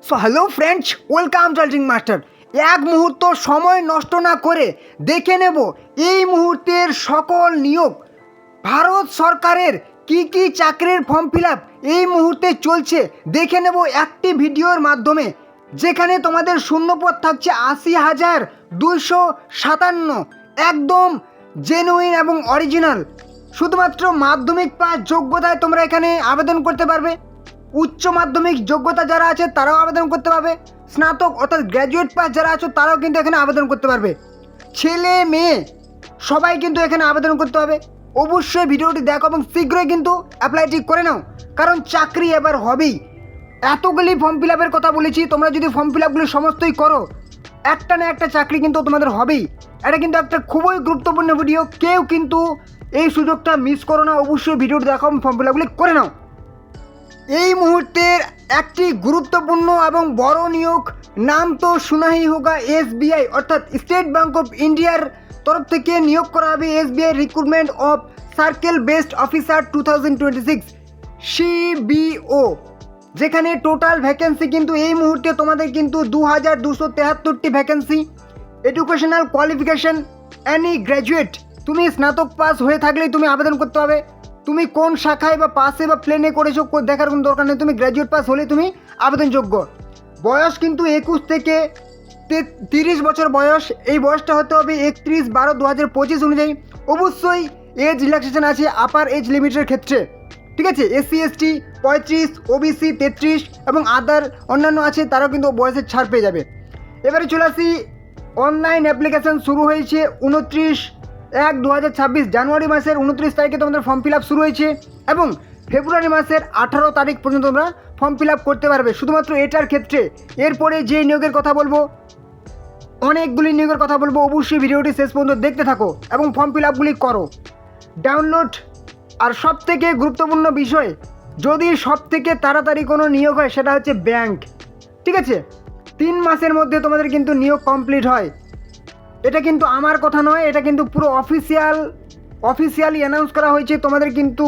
So hello friends, welcome charging master. এক মুহূর্ত সময় নষ্ট না করে দেখে নেব এই মুহূর্তের সকল নিয়োগ। ভারত সরকারের কি কি চাকরির ফর্ম ফিল আপ এই মুহূর্তে চলছে দেখে নেব একটি ভিডিওর মাধ্যমে, যেখানে তোমাদের শূন্যপদ থাকছে ৮০,২৫৭। একদম জেনুইন এবং অরিজিনাল। শুধুমাত্র মাধ্যমিক পাস যোগ্যতায় তোমরা এখানে আবেদন করতে পারবে। উচ্চ মাধ্যমিক যোগ্যতা যারা আছে তারাও আবেদন করতে পারবে। স্নাতক অর্থাৎ গ্র্যাজুয়েট পাস যারা আছে তারাও কিন্তু এখানে আবেদন করতে পারবে। ছেলে মেয়ে সবাই কিন্তু এখানে আবেদন করতে হবে। অবশ্যই ভিডিওটি দেখো এবং শীঘ্রই কিন্তু অ্যাপ্লাইটি করে নাও, কারণ চাকরি এবার হবেই। এতগুলি ফর্ম ফিল আপের কথা বলেছি, তোমরা যদি ফর্ম ফিল আপগুলি সমস্তই করো, একটা না একটা চাকরি কিন্তু তোমাদের হবেই। এটা কিন্তু একটা খুবই গুরুত্বপূর্ণ ভিডিও, কেউ কিন্তু এই সুযোগটা মিস করো না। অবশ্যই ভিডিওটি দেখো এবং ফর্ম ফিল আপগুলি করে নাও। এই মুহূর্তের একটি গুরুত্বপূর্ণ এবং বড় নিয়োগ, নাম তো শোনাই হোগা, এসবিআই অর্থাৎ স্টেট ব্যাঙ্ক অফ ইন্ডিয়ার তরফ থেকে নিয়োগ করা হবে SBI recruitment of circle based officer 2026 CBO, যেখানে টোটাল ভ্যাকেন্সি কিন্তু এই মুহূর্তে তোমাদের কিন্তু 2273টি vacancy. Educational qualification any graduate, তুমি স্নাতক পাস হয়ে থাকলেই তুমি আবেদন করতে হবে। তুমি কোন শাখায় বা পাসে বা প্লেনে করেছো দেখার কোনো দরকার নেই, তুমি গ্র্যাজুয়েট পাস হলে তুমি আবেদনযোগ্য। বয়স কিন্তু 21 থেকে 30 বছর বয়স। এই বয়সটা হতে হবে 31/12/2025 অনুযায়ী। অবশ্যই এজ রিল্যাক্সেশন আছে আপার এজ লিমিটের ক্ষেত্রে, ঠিক আছে। SC ST 35, OBC 33 এবং আদার অন্যান্য আছে, তারাও কিন্তু বয়সের ছাড় পেয়ে যাবে। এবারে চলে আসি, অনলাইন অ্যাপ্লিকেশান শুরু হয়েছে 29/1/2026, জানুয়ারি মাসের 29 তারিখে তোমাদের ফর্ম ফিল আপ শুরু হয়েছে এবং ফেব্রুয়ারি মাসের 18 তারিখ পর্যন্ত তোমরা ফর্ম ফিল আপ করতে পারবে শুধুমাত্র এটার ক্ষেত্রে। এরপরে যে নিয়োগের কথা বলবো, অনেকগুলি নিয়োগের কথা বলবো, অবশ্যই ভিডিওটি শেষ পর্যন্ত দেখতে থাকো এবং ফর্ম ফিল আপগুলি করো, ডাউনলোড। আর সবথেকে গুরুত্বপূর্ণ বিষয়, যদি সবথেকে তাড়াতাড়ি কোনো নিয়োগ হয় সেটা হচ্ছে ব্যাংক, ঠিক আছে। 3 মাসের মধ্যে তোমাদের কিন্তু নিয়োগ কমপ্লিট হয়। এটা কিন্তু আমার কথা নয়, এটা কিন্তু পুরো অফিসিয়ালি অ্যানাউন্স করা হয়েছে। তোমাদের কিন্তু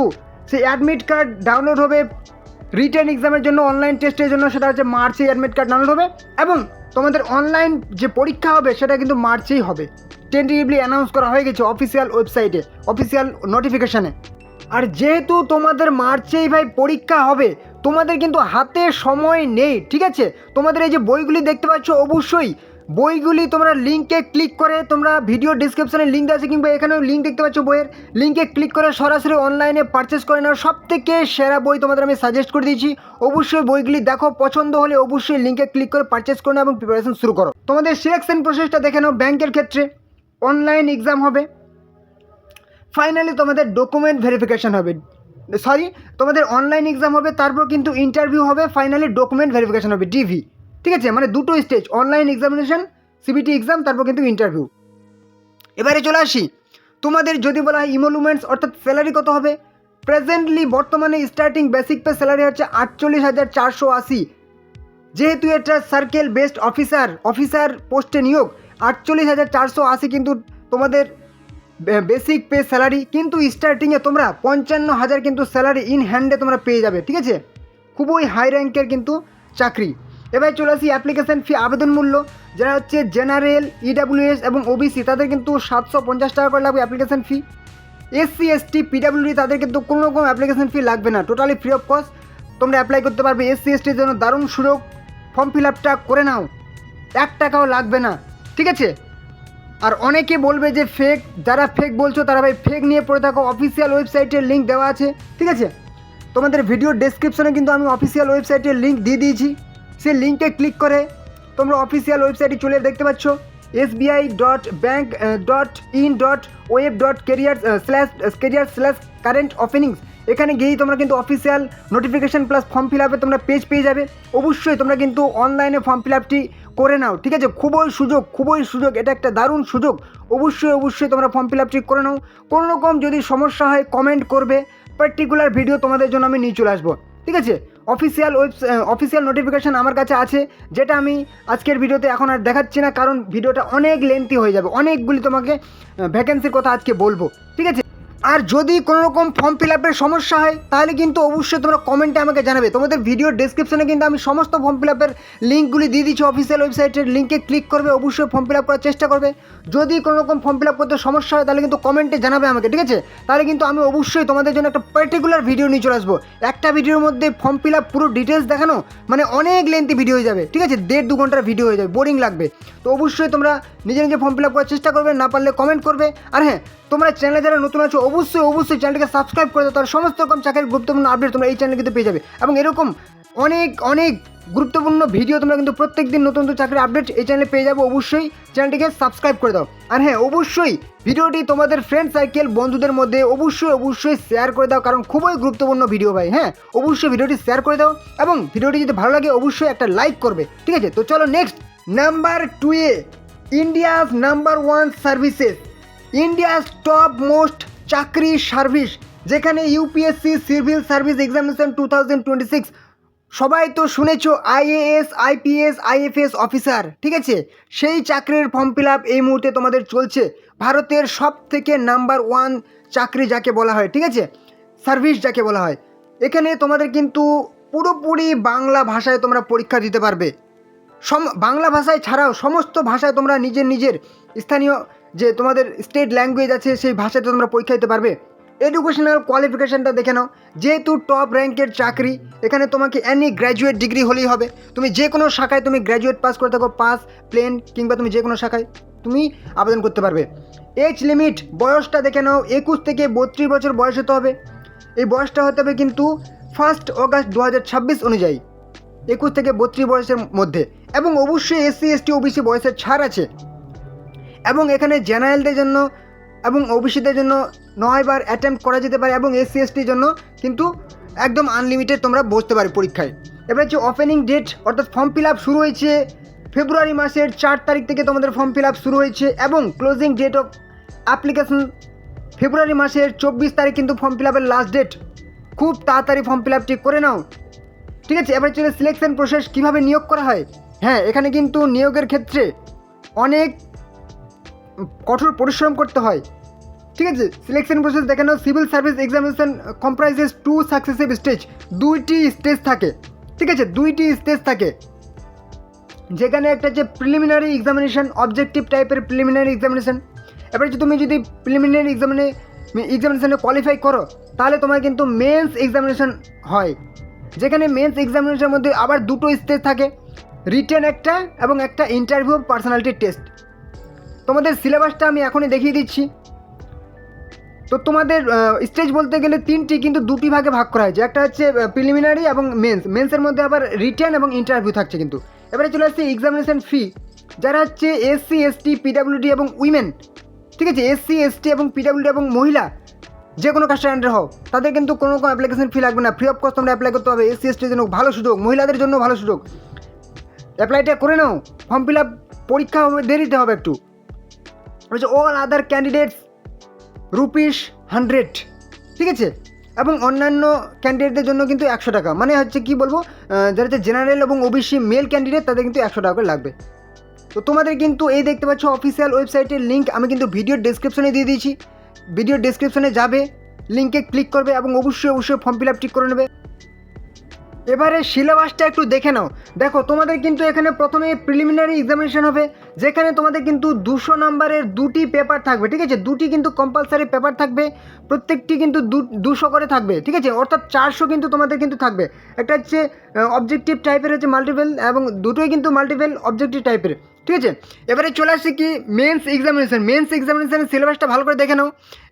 সেই অ্যাডমিট কার্ড ডাউনলোড হবে রিটেন এক্সামের জন্য, অনলাইন টেস্টের জন্য, সেটা হচ্ছে মার্চে অ্যাডমিট কার্ড ডাউনলোড হবে এবং তোমাদের অনলাইন যে পরীক্ষা হবে সেটা কিন্তু মার্চেই হবে। টেন্টেটিভলি অ্যানাউন্স করা হয়ে গেছে অফিসিয়াল ওয়েবসাইটে, অফিসিয়াল নোটিফিকেশানে। আর যেহেতু তোমাদের মার্চেই ভাই পরীক্ষা হবে, তোমাদের কিন্তু হাতে সময় নেই, ঠিক আছে। তোমাদের এই যে বইগুলি দেখতে পাচ্ছ, অবশ্যই বইগুলি তোমরা লিঙ্কে ক্লিক করে, তোমরা ভিডিও ডিসক্রিপশানে লিঙ্ক আছে কিংবা এখানেও লিঙ্ক দেখতে পাচ্ছ বইয়ের, লিঙ্কে ক্লিক করে সরাসরি অনলাইনে পারচেস করে নাও। সবথেকে সেরা বই তোমাদের আমি সাজেস্ট করে দিয়েছি। অবশ্যই বইগুলি দেখো, পছন্দ হলে অবশ্যই লিঙ্কে ক্লিক করে পারচেস করে নাও এবং প্রিপারেশন শুরু করো। তোমাদের সিলেকশন প্রসেসটা দেখে নাও। ব্যাংকের ক্ষেত্রে অনলাইন এক্সাম হবে, ফাইনালি তোমাদের ডকুমেন্ট ভেরিফিকেশান হবে, তোমাদের অনলাইন এক্সাম হবে, তারপর কিন্তু ইন্টারভিউ হবে, ফাইনালি ডকুমেন্ট ভেরিফিকেশান হবে, ডিভি, ঠিক আছে। মানে দুটো stage, online examination, CBT exam, তারপর কিন্তু ইন্টারভিউ। এবারে চলে আসি, তোমাদের যদি বলা হয় ইমোলুমেন্টস অর্থাৎ স্যালারি কত হবে, প্রেজেন্টলি বর্তমানে স্টার্টিং বেসিক পে স্যালারি হচ্ছে 48,480। যেহেতু এটা সার্কেল বেসড অফিসার পোস্টে নিয়োগ, 48,480 কিন্তু তোমাদের বেসিক পে স্যালারি। কিন্তু স্টার্টিংয়ে তোমরা 55,000 কিন্তু স্যালারি ইন হ্যান্ডে তোমরা পেয়ে যাবে, ঠিক আছে। খুবই হাই র্যাঙ্কের কিন্তু চাকরি। এবার চলে আসি অ্যাপ্লিকেশান ফি, আবেদন মূল্য। যারা হচ্ছে জেনারেল, EWS এবং OBC তাদের কিন্তু 750 টাকা করে লাগবে application fee. SC ST PWD তাদের কিন্তু কোনো রকম অ্যাপ্লিকেশান ফি লাগবে না, টোটালি ফ্রি অফ কস্ট তোমরা অ্যাপ্লাই করতে পারবে। SC STর জন্য দারুণ সুযোগ, ফর্ম ফিল আপটা করে নাও, 1 টাকাও লাগবে না, ঠিক আছে। আর অনেকে বলবে যে ফেক, যারা ফেক বলছো তারা ভাই ফেক নিয়ে পড়ে থাকো। অফিসিয়াল ওয়েবসাইটের লিঙ্ক দেওয়া আছে, ঠিক আছে। তোমাদের ভিডিও ডেসক্রিপশনে কিন্তু আমি অফিসিয়াল ওয়েবসাইটের লিঙ্ক দিয়ে দিয়েছি, সেই লিঙ্কে ক্লিক করে তোমরা অফিসিয়াল ওয়েবসাইটে চলে দেখতে পাচ্ছ sbi.bank.in.oaf.career/career/current openings। এখানে গিয়েই তোমরা কিন্তু official notification plus form fill আপে তোমরা পেজ পেয়ে যাবে। অবশ্যই তোমরা কিন্তু অনলাইনে ফর্ম ফিল আপটি করে নাও, ঠিক আছে। খুবই সুযোগ, এটা একটা দারুণ সুযোগ। অবশ্যই তোমরা ফর্ম ফিল আপটি করে নাও। কোনো রকম যদি সমস্যা হয় কমেন্ট করবে, পার্টিকুলার ভিডিও তোমাদের জন্য আমি নিয়ে চলে আসবো, ঠিক আছে। অফিসিয়াল নোটিফিকেশান আমার কাছে আছে, যেটা আমি আজকের ভিডিওতে এখন আর দেখাচ্ছি না, কারণ ভিডিওটা অনেক লেন্থি হয়ে যাবে। অনেকগুলি তোমাকে ভ্যাকেন্সির কথা আজকে বলবো, ঠিক আছে। আর যদি কোনো রকম ফর্ম ফিল আপের সমস্যা হয় তাহলে কিন্তু অবশ্যই তোমরা কমেন্টে আমাকে জানাবে। তোমাদের ভিডিওর ডেসক্রিপশনে কিন্তু আমি সমস্ত ফর্ম ফিল আপের লিঙ্কগুলি দিয়ে দিচ্ছি, অফিসিয়াল ওয়েবসাইটের লিঙ্কে ক্লিক করবে, অবশ্যই ফর্ম ফিল আপ করার চেষ্টা করবে। যদি কোনো রকম ফর্ম ফিল আপ করতে সমস্যা হয় তাহলে কিন্তু কমেন্টে জানাবে আমাকে, ঠিক আছে? তাহলে কিন্তু আমি অবশ্যই তোমাদের জন্য একটা পার্টিকুলার ভিডিও নিয়ে চলে আসবো। একটা ভিডিওর মধ্যে ফর্ম ফিল আপ পুরো ডিটেলস দেখানো মানে অনেক লেন্থি ভিডিও হয়ে যাবে, ঠিক আছে? 1.5-2 ঘন্টার ভিডিও হয়ে যাবে, বোরিং লাগবে। তো অবশ্যই তোমরা নিজে নিজে ফর্ম ফিল আপ করার চেষ্টা করবে, না পারলে কমেন্ট করবে। আর হ্যাঁ, তোমরা চ্যানেলে যারা নতুন আছো অবশ্যই চ্যানেলটাকে সাবস্ক্রাইব করে দাও, তার সমস্ত রকম চাকরির গুরুত্বপূর্ণ আপডেট তোমরা এই চ্যানেলে কিন্তু পেয়ে যাবে। এবং এরকম অনেক গুরুত্বপূর্ণ ভিডিও তোমরা কিন্তু প্রত্যেক দিন নতুন চাকরির আপডেট এই চ্যানেলে পেয়ে যাবো। অবশ্যই চ্যানেলটিকে সাবস্ক্রাইব করে দাও। আর হ্যাঁ, অবশ্যই ভিডিওটি তোমাদের ফ্রেন্ড সার্কেল বন্ধুদের মধ্যে অবশ্যই শেয়ার করে দাও, কারণ খুবই গুরুত্বপূর্ণ ভিডিও ভাই। হ্যাঁ, অবশ্যই ভিডিওটি শেয়ার করে দাও এবং ভিডিওটি যদি ভালো লাগে অবশ্যই একটা লাইক করবে, ঠিক আছে? তো চলো নেক্সট নাম্বার 2-এ India's number 1 services, India's top most চাকরি সার্ভিস, যেখানে ইউপিএসসি সিভিল সার্ভিস এক্সামিনেশন 2026। সবাই তো শুনেছো আইএএস আইপিএস আইএফএস অফিসার, ঠিক আছে? সেই চাকরির ফর্ম ফিল আপ এই মুহূর্তে তোমাদের চলছে। ভারতের সব থেকে নাম্বার 1 চাকরি যাকে বলা হয়, ঠিক আছে, সার্ভিস যাকে বলা হয়। এখানে তোমাদের কিন্তু পুরোপুরি বাংলা ভাষায় তোমরা পরীক্ষা দিতে পারবে। বাংলা ভাষায় ছাড়াও সমস্ত ভাষায় তোমরা নিজের স্থানীয় যে তোমাদের স্টেট ল্যাঙ্গুয়েজ আছে সেই ভাষাতে তোমরা পরীক্ষা দিতে পারবে। এডুকেশনাল কোয়ালিফিকেশানটা দেখে নাও, যেহেতু টপ র্যাঙ্কের চাকরি এখানে তোমাকে অ্যানি গ্র্যাজুয়েট ডিগ্রি হলেই হবে। তুমি যে কোনো শাখায় তুমি গ্র্যাজুয়েট পাস করে থাকো, পাস প্লেন কিংবা তুমি যে কোনো শাখায় তুমি আবেদন করতে পারবে। এজ লিমিট বয়সটা দেখে নাও, 21 থেকে 32 বছর বয়স হতে হবে। এই বয়সটা হতে হবে কিন্তু 1 অগাস্ট 2026 অনুযায়ী 21 থেকে 32 বয়সের মধ্যে। এবং অবশ্যই এসসি এসটি ওবিসি বয়সের ছাড় আছে। এবং এখানে জেনারেলদের জন্য এবং ওবিসিদের জন্য 9 বার অ্যাটেম্প্ট করা যেতে পারে, এবং এসসি এসটির জন্য কিন্তু একদম আনলিমিটেড তোমরা বসতে পারো পরীক্ষায়। এবার হচ্ছে ওপেনিং ডেট, অর্থাৎ ফর্ম ফিল আপ শুরু হয়েছে ফেব্রুয়ারি মাসের 4 তারিখ থেকে তোমাদের ফর্ম ফিল আপ শুরু হয়েছে, এবং ক্লোজিং ডেট অফ অ্যাপ্লিকেশন ফেব্রুয়ারি মাসের 24 তারিখ কিন্তু ফর্ম ফিল আপের লাস্ট ডেট। খুব তাড়াতাড়ি ফর্ম ফিল আপটি করে নাও, ঠিক আছে? এবার চলে সিলেকশন প্রসেস, কীভাবে নিয়োগ করা হয়। হ্যাঁ, এখানে কিন্তু নিয়োগের ক্ষেত্রে অনেক কঠোর পরিশ্রম করতে হয়, ঠিক আছে? সিলেকশন প্রসেস দেখে নাও। Civil service examination comprises 2 successive stage, 2টি স্টেজ থাকে, ঠিক আছে? 2টি স্টেজ থাকে, যেখানে একটা হচ্ছে প্রিলিমিনারি এক্সামিনেশন, অবজেক্টিভ টাইপের প্রিলিমিনারি এক্সামিনেশন। এবার তুমি যদি প্রিলিমিনারি এক্সামিনেশনে কোয়ালিফাই করো তাহলে তোমার কিন্তু মেন্স এক্সামিনেশন হয়, যেখানে মেন্স এক্সামিনেশনের মধ্যে আবার 2টো স্টেজ থাকে, রিটেন একটা এবং একটা ইন্টারভিউ পার্সোনালিটি টেস্ট। তোমাদের সিলেবাসটা আমি এখনই দেখিয়ে দিচ্ছি। তো তোমাদের স্টেজ বলতে গেলে 3টি, কিন্তু 2টি ভাগে ভাগ করা হয়েছে। একটা হচ্ছে প্রিলিমিনারি এবং মেন্সের মধ্যে আবার রিটেন এবং ইন্টারভিউ থাকছে কিন্তু। এবারে চলে আসছে এক্সামিনেশন ফি, যারা হচ্ছে এসসি এসটি পিডাব্লিউডি এবং উইমেন, ঠিক আছে? এসসি এসটি এবং পিডাব্লিউডি এবং মহিলা যে কোনো কাস্টের আন্ডার হও তাদের কিন্তু কোনো রকম অ্যাপ্লিকেশন ফি লাগবে না, ফ্রি অফ কস্ট তোমরা অ্যাপ্লাই করতে হবে। এসসি এসটির জন্য ভালো সুযোগ, মহিলাদের জন্য ভালো সুযোগ, অ্যাপ্লাইটা করে নাও। ফর্ম ফিল আপ পরীক্ষা হবে, দেরিতে হবে একটু। অল আদার ক্যান্ডিডেটস ₹100, ঠিক আছে? এবং অন্যান্য ক্যান্ডিডেটদের জন্য কিন্তু 100 টাকা, মানে হচ্ছে কি বলবো, যারা হচ্ছে জেনারেল এবং ওবিসি মেল ক্যান্ডিডেট তাদের কিন্তু 100 টাকা করে লাগবে। তো তোমাদের কিন্তু এই দেখতে পাচ্ছ অফিসিয়াল ওয়েবসাইটের লিঙ্ক আমি কিন্তু ভিডিওর ডেসক্রিপশনে দিয়ে দিয়েছি। ভিডিওর ডেসক্রিপশনে যাবে, লিঙ্কে ক্লিক করবে এবং অবশ্যই ফর্ম ফিল আপ ঠিক করে নেবে। এবারে সিলেবাসটা একটু দেখে নাও। দেখো, তোমাদের কিন্তু এখানে প্রথমে প্রিলিমিনারি এক্সামিনেশন হবে, যেখানে তোমাদের কিন্তু 200 নম্বরের 2টি পেপার থাকবে, ঠিক আছে? 2টি কিন্তু কম্পালসারি পেপার থাকবে, প্রত্যেকটি কিন্তু 200 করে থাকবে, ঠিক আছে? অর্থাৎ 400 কিন্তু তোমাদের কিন্তু থাকবে। একটা হচ্ছে অবজেক্টিভ টাইপের হচ্ছে মাল্টিপল, এবং দুটোই কিন্তু মাল্টিপল অবজেক্টিভ টাইপের, ঠিক আছে? এবারে চলে আসছে কি মেন্স এক্সামিনেশনের সিলেবাসটা ভালো করে দেখে নাও।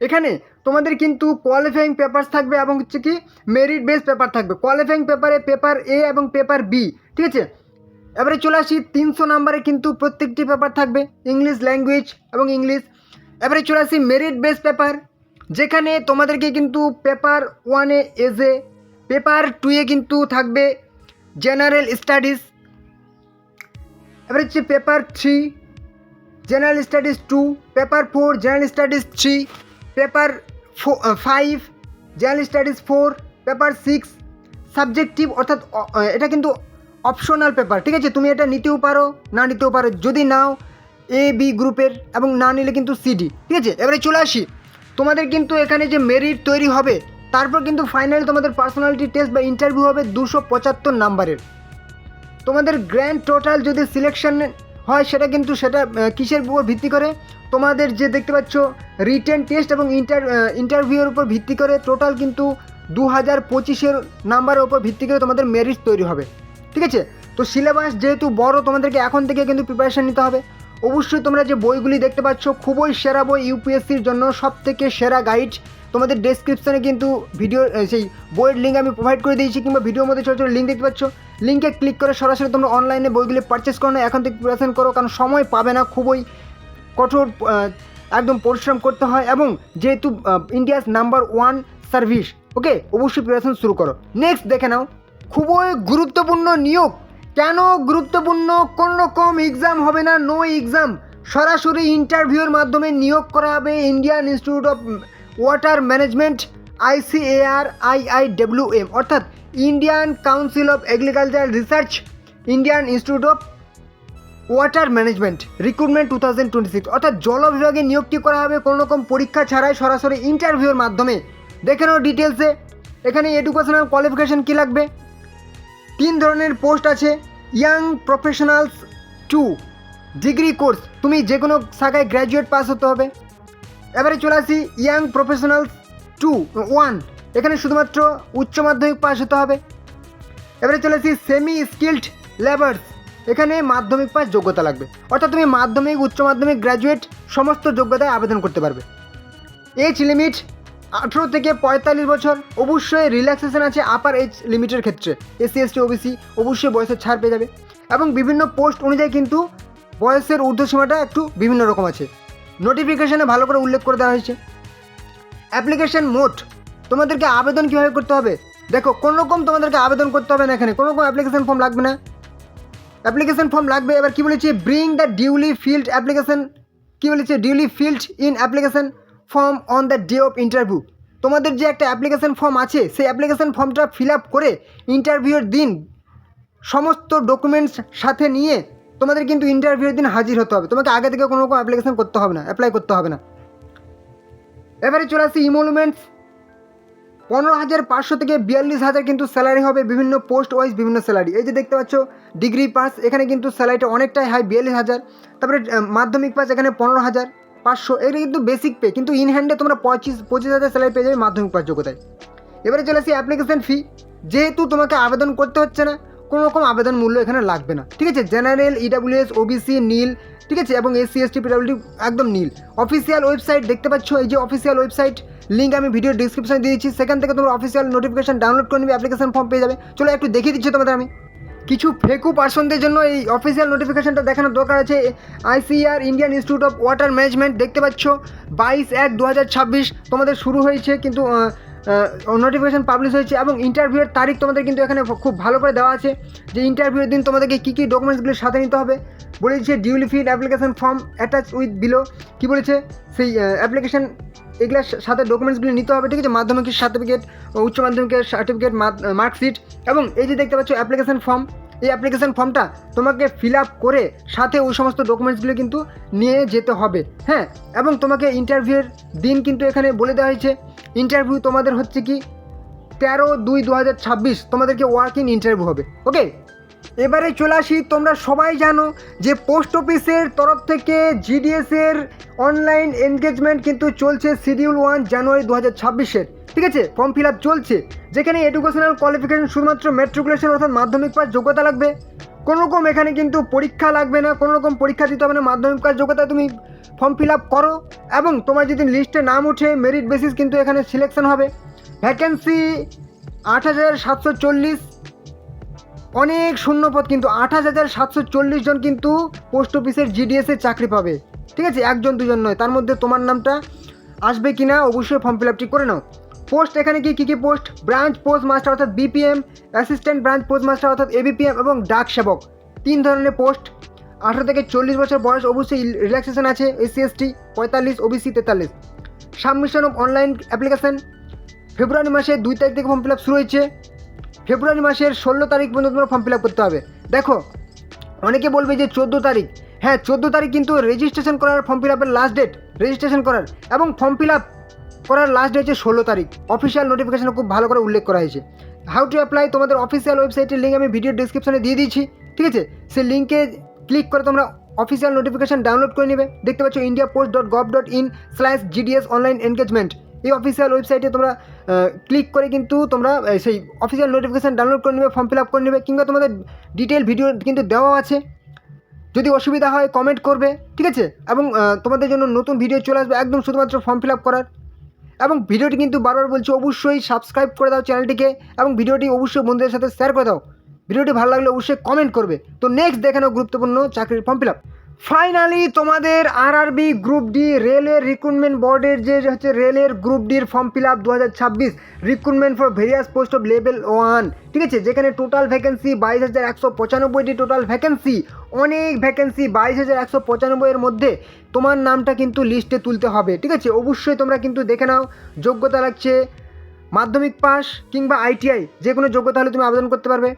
এখানে তোমাদের কিন্তু কোয়ালিফাইং পেপারস থাকবে এবং হচ্ছে কি মেরিট বেস পেপার থাকবে। কোয়ালিফাইং পেপারে পেপার এ এবং পেপার বি, ঠিক আছে? এবারে চলে আসি 300 নম্বরে কিন্তু প্রত্যেকটি পেপার থাকবে, ইংলিশ ল্যাঙ্গুয়েজ এবং ইংলিশ। এবারে চলে আসি মেরিট বেস পেপার, যেখানে তোমাদেরকে কিন্তু পেপার 1-এ এজে, পেপার 2-এ কিন্তু থাকবে জেনারেল স্টাডিজ। এবারে হচ্ছে paper 3 general studies 2, paper 4 general studies 3, paper 5 general studies 4, paper 6 subjective, অর্থাৎ এটা কিন্তু অপশনাল পেপার, ঠিক আছে? তুমি এটা নিতেও পারো না নিতেও পারো, যদি নাও এ বি গ্রুপের, এবং না নিলে কিন্তু সিডি, ঠিক আছে? এবারে চলে আসি তোমাদের কিন্তু এখানে যে মেরিট তৈরি হবে, তারপর কিন্তু ফাইনালি তোমাদের পার্সোনালিটি টেস্ট বা ইন্টারভিউ হবে 275 নাম্বারের। তোমাদের গ্র্যান্ড টোটাল যদি সিলেকশন হয় সেটা কিসের উপর ভিত্তি করে, তোমাদের যে দেখতে পাচ্ছ রিটেন টেস্ট এবং ইন্টারভিউর উপর ভিত্তি করে টোটাল কিন্তু 2025 নাম্বারের উপর ভিত্তি করে তোমাদের মেরিট তৈরি হবে। ঠিক আছে, তো সিলেবাস যেহেতু বড়, তোমাদেরকে এখন থেকে কিন্তু প্রিপারেশান নিতে হবে। অবশ্যই তোমরা যে বইগুলি দেখতে পাচ্ছ খুবই সেরা বই, ইউপিএসসির জন্য সবথেকে সেরা গাইড তোমাদের ডেসক্রিপশনে কিন্তু ভিডিও সেই বইয়ের লিঙ্ক আমি প্রোভাইড করে দিয়েছি, কিংবা ভিডিওর মধ্যে ছোটো ছোটো লিঙ্ক দেখতে পাচ্ছ, লিঙ্কে ক্লিক করে সরাসরি তোমরা অনলাইনে বইগুলি পারচেস করো না, এখন থেকে প্রিপারেশন করো, কারণ সময় পাবে না, খুবই কঠোর একদম পরিশ্রম করতে হয়, এবং যেহেতু ইন্ডিয়াস নাম্বার 1 সার্ভিস, ওকে, অবশ্যই প্রিপারেশন শুরু করো। নেক্সট দেখে নাও, খুবই গুরুত্বপূর্ণ নিয়োগ। কেন গুরুত্বপূর্ণ? কোনো রকম এক্সাম হবে না, নো এক্সাম, সরাসরি ইন্টারভিউর মাধ্যমে নিয়োগ করা হবে Indian institute of water management, ICAR-IIWM, অর্থাৎ Indian council of agricultural research, Indian institute of water management recruitment 2026, অর্থাৎ জল বিভাগে নিয়োগটি করা হবে কোনো রকম পরীক্ষা ছাড়াই সরাসরি ইন্টারভিউর মাধ্যমে। দেখে নাও ডিটেলসে, এখানে এডুকেশনাল কোয়ালিফিকেশান কী লাগবে। 3 ধরনের পোস্ট আছে। ইয়াং প্রফেশনালস 2 ডিগ্রি কোর্স, তুমি যে কোনো শাখায় গ্র্যাজুয়েট পাস হতে হবে। এবারে চলে আসি ইয়াং প্রফেশনালস 1, এখানে শুধুমাত্র উচ্চ মাধ্যমিক পাস হতে হবে। এবারে চলে আসি সেমি স্কিল্ড লেবার্স, এখানে মাধ্যমিক পাস যোগ্যতা লাগবে, অর্থাৎ তুমি মাধ্যমিক, উচ্চ মাধ্যমিক, গ্র্যাজুয়েট সমস্ত যোগ্যতায় আবেদন করতে পারবে। এজ লিমিট 18 থেকে 45 বছর, অবশ্যই রিল্যাক্সেশন আছে আপার এজ লিমিটের ক্ষেত্রে, SC ST OBC অবশ্যই বয়সের ছাড় পেয়ে যাবে, এবং বিভিন্ন পোস্ট অনুযায়ী কিন্তু বয়সের ঊর্ধ্বসীমাটা একটু বিভিন্ন রকম আছে, নোটিফিকেশানে ভালো করে উল্লেখ করে দেওয়া হয়েছে। অ্যাপ্লিকেশন মোড, তোমাদেরকে আবেদন কীভাবে করতে হবে, দেখো কোনো রকম তোমাদেরকে আবেদন করতে হবে না, এখানে কোনো রকম অ্যাপ্লিকেশন ফর্ম লাগবে না, অ্যাপ্লিকেশন ফর্ম লাগবে। এবার কী বলেছে, bring the duly filled application, কী বলেছে, duly filled in application form on the day of interview, তোমাদের যে একটা অ্যাপ্লিকেশন ফর্ম আছে সেই অ্যাপ্লিকেশন ফর্মটা ফিল আপ করে ইন্টারভিউর দিন সমস্ত ডকুমেন্টস সাথে নিয়ে তোমাদের কিন্তু ইন্টারভিউর দিন হাজির হতে হবে, তোমাকে আগে থেকে কোনো রকম অ্যাপ্লিকেশন করতে হবে না, অ্যাপ্লাই করতে হবে না। এবারে চলে আসি ইমোলমেন্টস, 15,500 থেকে 42,000 কিন্তু স্যালারি হবে, বিভিন্ন পোস্ট ওয়াইজ বিভিন্ন স্যালারি। এই যে দেখতে পাচ্ছ ডিগ্রি পাস, এখানে কিন্তু স্যালারিটা অনেকটাই হাই, 42,000। তারপরে মাধ্যমিক পাস, এখানে 15,500, এটা কিন্তু বেসিক পে, কিন্তু ইন হ্যান্ডে তোমরা 25,000 স্যালারি পেয়ে যাবে মাধ্যমিক পাস যোগ্যতায়। এবারে চলে আসি অ্যাপ্লিকেশন ফি, যেহেতু তোমাকে আবেদন করতে হচ্ছে না, কোনো রকম আবেদন মূল্য এখানে লাগবে না, ঠিক আছে। জেনারেল, EWS, OBC নীল, ঠিক আছে, এবং SC ST PWD একদম নীল। অফিসিয়াল ওয়েবসাইট দেখতে পাচ্ছ, এই যে অফিসিয়াল ওয়েবসাইট, লিঙ্ক আমি ভিডিও ডিসক্রিপশনে দিয়ে দিচ্ছি, সেখান থেকে তোমরা অফিসিয়াল নোটিফিকেশন ডাউনলোড করে নেবে, অ্যাপ্লিকেশন ফর্ম পেয়ে যাবে। চলো একটু দেখিয়ে দিচ্ছি তোমাদের আমি। কিছু ফেকু পার্সনদের জন্য এই অফিসিয়াল নোটিফিকেশনটা দেখানোর দরকার আছে। ICAR Indian institute of water management দেখতে পাচ্ছ 22/1/2026 তোমাদের শুরু হয়েছে, কিন্তু নোটিফিকেশান পাবলিশ হয়েছে, এবং ইন্টারভিউয়ের তারিখ তোমাদের কিন্তু এখানে খুব ভালো করে দেওয়া আছে, যে ইন্টারভিউয়ের দিন তোমাদেরকে কী কী ডকুমেন্টসগুলো সাথে নিতে হবে। বলেছে duly filled application form attach with below, কী বলেছে সেই অ্যাপ্লিকেশন এগুলোর সাথে ডকুমেন্টসগুলি নিতে হবে, ঠিক আছে, মাধ্যমিকের সার্টিফিকেট, উচ্চ মাধ্যমিকের সার্টিফিকেট, মার্কশিট, এবং এই যে দেখতে পাচ্ছ অ্যাপ্লিকেশন ফর্ম, এই অ্যাপ্লিকেশন ফর্মটা তোমাকে ফিল আপ করে সাথে ওই সমস্ত ডকুমেন্টসগুলো কিন্তু নিয়ে যেতে হবে, হ্যাঁ। এবং তোমাকে ইন্টারভিউয়ের দিন কিন্তু এখানে বলে দেওয়া হয়েছে, ইন্টারভিউ তোমাদের হচ্ছে কি 13/2/2026 তোমাদেরকে ওয়ার্ক ইন ইন্টারভিউ হবে, ওকে। এবারে চলে আসি, তোমরা সবাই জানো যে পোস্ট অফিসের তরফ থেকে GDS-এর অনলাইন এনগেজমেন্ট কিন্তু চলছে শিডিউল 1 জানুয়ারি 2026-এর, ঠিক আছে, ফর্ম ফিল আপ চলছে, যেখানে এডুকেশনাল কোয়ালিফিকেশন শুধুমাত্র ম্যাট্রিকুলেশন অর্থাৎ মাধ্যমিক পাস যোগ্যতা লাগবে, কোনো রকম এখানে কিন্তু পরীক্ষা লাগবে না, কোনো রকম পরীক্ষা দিতে হবে না, মাধ্যমিক পাস যোগ্যতা তুমি ফর্ম ফিল আপ করো, এবং তোমার যদি লিস্টে নাম ওঠে মেরিট বেসিস কিন্তু এখানে সিলেকশন হবে। ভ্যাকেন্সি 8,740, অনেক শূন্যপদ, কিন্তু 8,740 জন কিন্তু পোস্ট অফিসের GDS-এ চাকরি পাবে, ঠিক আছে, 1 2 নয়। তার মধ্যে তোমার নামটা আসবে কি না অবশ্যই ফর্ম ফিল আপটি করে নাও। পোস্ট এখানে কী কী পোস্ট, ব্রাঞ্চ পোস্ট মাস্টার অর্থাৎ BPM, assistant branch post master অর্থাৎ ABPM, এবং ডাক সেবক, 3 ধরনের পোস্ট। 18 থেকে 40 বছর বয়স, অবশ্যই রিল্যাক্সেশন আছে, SC ST 45, OBC 43। Submission of online application ফেব্রুয়ারি মাসের 2 তারিখ থেকে ফর্ম ফিল আপ শুরু হয়েছে, ফেব্রুয়ারি মাসের 16 তারিখ পর্যন্ত তোমরা ফর্ম ফিল আপ করতে হবে। দেখো অনেকে বলবে যে 14 তারিখ, হ্যাঁ 14 তারিখ কিন্তু রেজিস্ট্রেশন করার, ফর্ম ফিল আপের লাস্ট ডেট রেজিস্ট্রেশন করার, এবং ফর্ম ফিল আপ করার লাস্ট ডে হচ্ছে 16 তারিখ। অফিসিয়াল নোটিফিকেশানে খুব ভালো করে উল্লেখ করা হয়েছে। হাউ টু অ্যাপ্লাই তোমাদের অফিসিয়াল ওয়েবসাইটের লিঙ্ক আমি ভিডিও ডিসক্রিপশনে দিয়ে দিয়েছি, ঠিক আছে? সেই লিঙ্কে ক্লিক করে তোমরা অফিসিয়াল নোটিফিকেশান ডাউনলোড করে নেবে। দেখতে পাচ্ছ indiapost.gov.in/GDS অনলাইন এনগেজমেন্ট, এই অফিসিয়াল ওয়েবসাইটে তোমরা ক্লিক করে কিন্তু তোমরা সেই অফিসিয়াল নোটিফিকেশান ডাউনলোড করে নেবে, ফর্ম ফিল আপ করে নেবে, কিংবা তোমাদের ডিটেল ভিডিও কিন্তু দেওয়া আছে। যদি অসুবিধা হয় কমেন্ট করবে, ঠিক আছে? এবং তোমাদের জন্য নতুন ভিডিও চলে আসবে একদম শুধুমাত্র ফর্ম ফিল আপ করার। এবং ভিডিওটি কিন্তু বারবার বলছি, অবশ্যই সাবস্ক্রাইব করে দাও চ্যানেলটিকে, এবং ভিডিওটি অবশ্যই বন্ধুদের সাথে শেয়ার করে দাও। ভিডিওটি ভালো লাগলে অবশ্যই কমেন্ট করবে। তো নেক্সট দেখে নাও গুরুত্বপূর্ণ চাকরির ফর্ম ফিল আপ। ফাইনালি তোমাদের আরআরবি গ্রুপ ডি রেলের রিক্রুটমেন্ট বোর্ডের যে হচ্ছে রেলের গ্রুপ ডির form fill up 2026 recruitment for various post of level 1, ঠিক আছে? যেখানে টোটাল ভ্যাকেন্সি 22,195টি টোটাল ভ্যাকেন্সি, অনেক ভ্যাকেন্সি। 22,195 এর মধ্যে তোমার নামটা কিন্তু লিস্টে তুলতে হবে, ঠিক আছে? অবশ্যই তোমরা কিন্তু দেখে নাও, যোগ্যতা লাগছে মাধ্যমিক পাস কিংবা আইটিআই, যে কোনো যোগ্যতা হলে তুমি আবেদন করতে পারবে।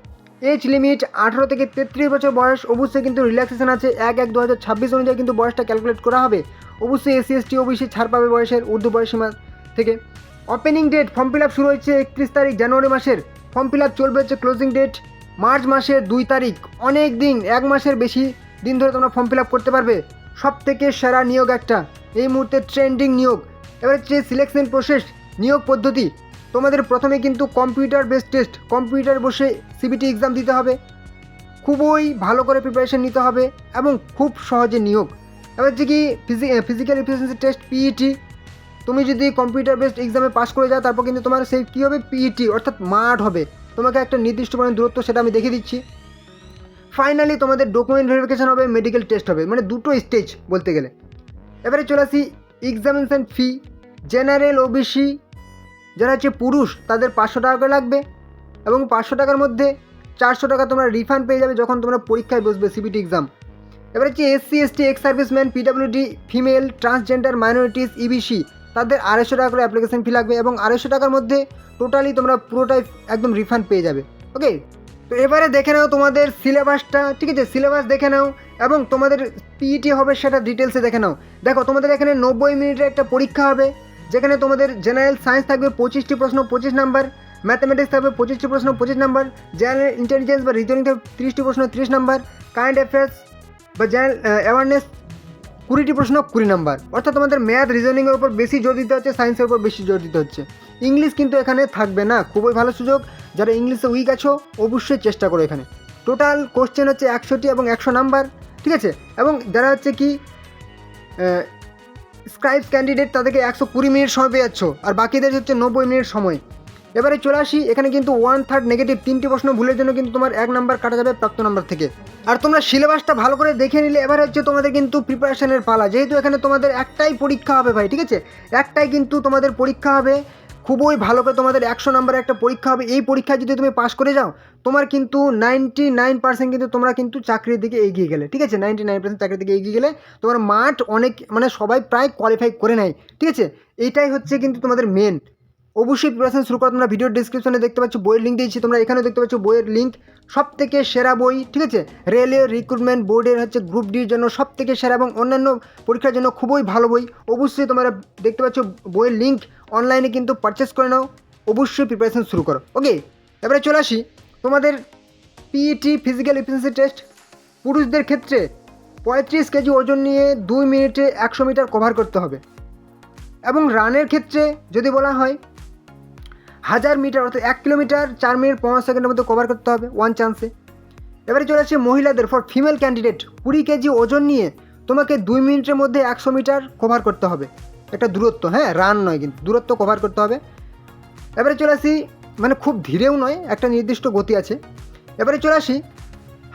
এজ লিমিট 18 থেকে 33 বছর বয়স। অবশ্যই কিন্তু রিল্যাক্সেশন আছে 1/1/2026 অনুযায়ী কিন্তু বয়সটা ক্যালকুলেট করা হবে। অবশ্যই এসসি এসটি ওবিসি ছাড় পাবে বয়সের ঊর্ধ্ব বয়সীমা থেকে। Opening date form fill up শুরু হচ্ছে 31 তারিখ জানুয়ারি মাসের। ফর্ম ফিল আপ চলবে হচ্ছে ক্লোজিং ডেট মার্চ মাসের 2 তারিখ। অনেক দিন, 1 মাসের বেশি দিন ধরে তোমরা ফর্ম ফিল আপ করতে পারবে। সব থেকে সেরা নিয়োগ একটা, এই মুহূর্তে ট্রেন্ডিং নিয়োগ। এবার হচ্ছে সিলেকশন প্রসেস, নিয়োগ পদ্ধতি। তোমাদের প্রথমে কিন্তু কম্পিউটার বেসড টেস্ট, কম্পিউটার বসে সিবিটি এক্সাম দিতে হবে। খুবই ভালো করে প্রিপারেশন নিতে হবে এবং খুব সহজে নিয়োগ। এবার হচ্ছে কি ফিজিক্যাল এফিসিয়েন্সি টেস্ট, পিইটি। তুমি যদি কম্পিউটার বেসড এক্সামে পাস করে যাও, তারপর কিন্তু তোমার সেই কী হবে, পিইটি অর্থাৎ মাঠ হবে। তোমাকে একটা নির্দিষ্ট পরিমাণ দূরত্ব, সেটা আমি দেখিয়ে দিচ্ছি। ফাইনালি তোমাদের ডকুমেন্ট ভেরিফিকেশান হবে, মেডিকেল টেস্ট হবে, মানে দুটো স্টেজ বলতে গেলে। এবারে চলে আসি এক্সামিনেশান ফি। জেনারেল ওবিসি যারা হচ্ছে পুরুষ, তাদের 500 টাকা করে লাগবে, এবং 500 টাকার মধ্যে 400 টাকা তোমরা রিফান্ড পেয়ে যাবে যখন তোমরা পরীক্ষায় বসবে সিবিটি এক্সাম। এবার হচ্ছে SC ST, ex serviceman, PWD, female, transgender, minorities, EBC, তাদের 250 টাকা করে অ্যাপ্লিকেশন ফি লাগবে, এবং 250 টাকার মধ্যে টোটালি তোমরা পুরোটাই একদম রিফান্ড পেয়ে যাবে। ওকে, তো এবারে দেখে নাও তোমাদের সিলেবাসটা, ঠিক আছে? সিলেবাস দেখে নাও, এবং তোমাদের পিইটি হবে সেটা ডিটেলসে দেখে নাও। দেখো, তোমাদের এখানে 90 মিনিটের একটা পরীক্ষা হবে, যেখানে তোমাদের জেনারেল সায়েন্স থাকবে 25টি প্রশ্ন 25 নাম্বার, ম্যাথামেটিক্স থাকবে 25টি প্রশ্ন 25 নাম্বার, জেনারেল ইন্টেলিজেন্স বা রিজনিং থাকবে 30টি প্রশ্ন 30 নাম্বার, কারেন্ট অ্যাফেয়ার্স বা জেনারেল অ্যাওয়ারনেস 20টি প্রশ্ন 20 নাম্বার। অর্থাৎ তোমাদের ম্যাথ রিজনিংয়ের উপর বেশি জোর দিতে হচ্ছে, সায়েন্সের উপর বেশি জোর দিতে হচ্ছে। ইংলিশ কিন্তু এখানে থাকবে না, খুবই ভালো সুযোগ। যারা ইংলিশে উইক আছো অবশ্যই চেষ্টা করো। এখানে টোটাল কোশ্চেন হচ্ছে 100টি এবং 100 নাম্বার, ঠিক আছে? এবং যারা হচ্ছে কি স্ক্রাইবস ক্যান্ডিডেট, তাদেরকে 120 মিনিট সময় পেয়ে যাচ্ছ, আর বাকিদের হচ্ছে 90 মিনিট সময়। এবারে চলে আসি, এখানে কিন্তু 1/3 নেগেটিভ, 3টি প্রশ্ন ভুলের জন্য কিন্তু তোমার 1 নাম্বার কাটা যাবে প্রাপ্ত নাম্বার থেকে। আর তোমরা সিলেবাসটা ভালো করে দেখে নিলে এবার হচ্ছে তোমাদের কিন্তু প্রিপারেশনের পালা। যেহেতু এখানে তোমাদের একটাই পরীক্ষা হবে ভাই, ঠিক আছে? একটাই কিন্তু তোমাদের পরীক্ষা হবে, খুবই ভালো করে তোমাদের 100 নাম্বারের একটা পরীক্ষা হবে। এই পরীক্ষায় যদি তুমি পাস করে যাও, তোমার কিন্তু 99% কিন্তু তোমরা কিন্তু চাকরির দিকে এগিয়ে গেলে, ঠিক আছে? 99% চাকরির দিকে এগিয়ে গেলে তোমার মাঠ অনেক, মানে সবাই প্রায় কোয়ালিফাই করে নেয়, ঠিক আছে? এইটাই হচ্ছে কিন্তু তোমাদের মেন। অবশ্যই প্রিপারেশন শুরু করো। তোমরা ভিডিওর ডিসক্রিপশনে দেখতে পাচ্ছ বইয়ের লিঙ্ক দিয়েছি, তোমরা এখানেও দেখতে পাচ্ছ বইয়ের লিঙ্ক। সব থেকে সেরা বই, ঠিক আছে? রেলের রিক্রুটমেন্ট বোর্ডের হচ্ছে গ্রুপ ডির জন্য সব থেকে সেরা, এবং অন্যান্য পরীক্ষার জন্য খুবই ভালো বই। অবশ্যই তোমরা দেখতে পাচ্ছ বইয়ের লিঙ্ক, অনলাইনে কিন্তু পারচেস করে নাও। অবশ্যই প্রিপারেশন শুরু করো। ওকে, এবারে চলে আসি তোমাদের পিইটি ফিজিক্যাল এফিসিয়েন্সি টেস্ট। পুরুষদের ক্ষেত্রে 35 কেজি ওজন নিয়ে 2 মিনিটে 100 মিটার কভার করতে হবে, এবং রানের ক্ষেত্রে যদি বলা হয় 1000 মিটার অর্থাৎ 1 কিলোমিটার 4 মিনিট 15 সেকেন্ডের মধ্যে কভার করতে হবে ওয়ান চান্সে। এবারে চলে আসছে মহিলাদের, ফর ফিমেল ক্যান্ডিডেট 20 কেজি ওজন নিয়ে তোমাকে 2 মিনিটের মধ্যে 100 মিটার কভার করতে হবে, একটা দূরত্ব, হ্যাঁ রান নয় কিন্তু দূরত্ব কভার করতে হবে। এবারে চলে আসি, মানে খুব ধীরেও নয়, একটা নির্দিষ্ট গতি আছে। এবারে চলে আসি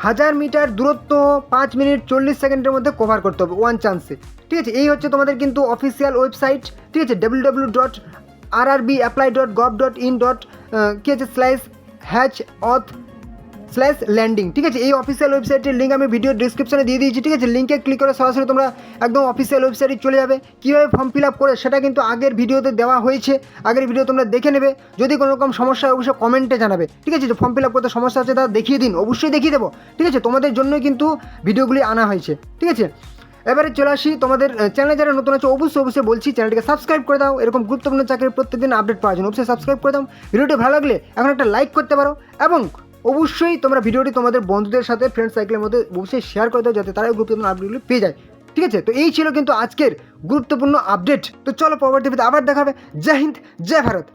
1000 মিটার দূরত্ব 5 মিনিট 40 সেকেন্ডের মধ্যে কভার করতে হবে ওয়ান চান্সে, ঠিক আছে? এই হচ্ছে তোমাদের কিন্তু অফিসিয়াল ওয়েবসাইট, ঠিক আছে? www.rrbapply.gov.in//landing, ঠিক আছে? এই অফিসিয়াল ওয়েবসাইটের লিঙ্ক আমি ভিডিও ডিসক্রিপশনে দিয়ে দিয়েছি, ঠিক আছে? লিঙ্কে ক্লিক করে সরাসরি তোমরা একদম অফিসিয়াল ওয়েবসাইটে চলে যাবে। কীভাবে ফর্ম ফিল আপ করে সেটা কিন্তু আগের ভিডিওতে দেওয়া হয়েছে, আগের ভিডিও তোমরা দেখে নেবে। যদি কোনো রকম সমস্যা হয় অবশ্যই কমেন্টে জানাবে, ঠিক আছে? যে ফর্ম ফিল আপ করতে সমস্যা আছে তা দেখিয়ে দিন, অবশ্যই দেখিয়ে দেবো, ঠিক আছে? তোমাদের জন্যই কিন্তু ভিডিওগুলি আনা হয়েছে, ঠিক আছে? এবারে চলে আসি তোমাদের চ্যানেলে যারা নতুন আছে অবশ্যই বলছি চ্যানেলটিকে সাবস্ক্রাইব করে দাও। এরকম গুরুত্বপূর্ণ চাকরির প্রত্যেকদিন আপডেট পাওয়ার জন্য অবশ্যই সাবস্ক্রাইব করে দাও। ভিডিওটি ভালো লাগলে এখন একটা লাইক করতে পারো এবং অবশ্যই তোমরা ভিডিওটি তোমাদের বন্ধুদের সাথে ফ্রেন্ড সাইকেলের মধ্যে অবশ্যই শেয়ার করে দাও যাতে তারা গুরুত্বপূর্ণ আপডেটগুলি পেয়ে যায়। ঠিক আছে, তো এই ছিল কিন্তু আজকের গুরুত্বপূর্ণ আপডেট। তো চলো পরবর্তী ভিডিওতে আবার দেখাবে। জয় হিন্দ, জয় ভারত।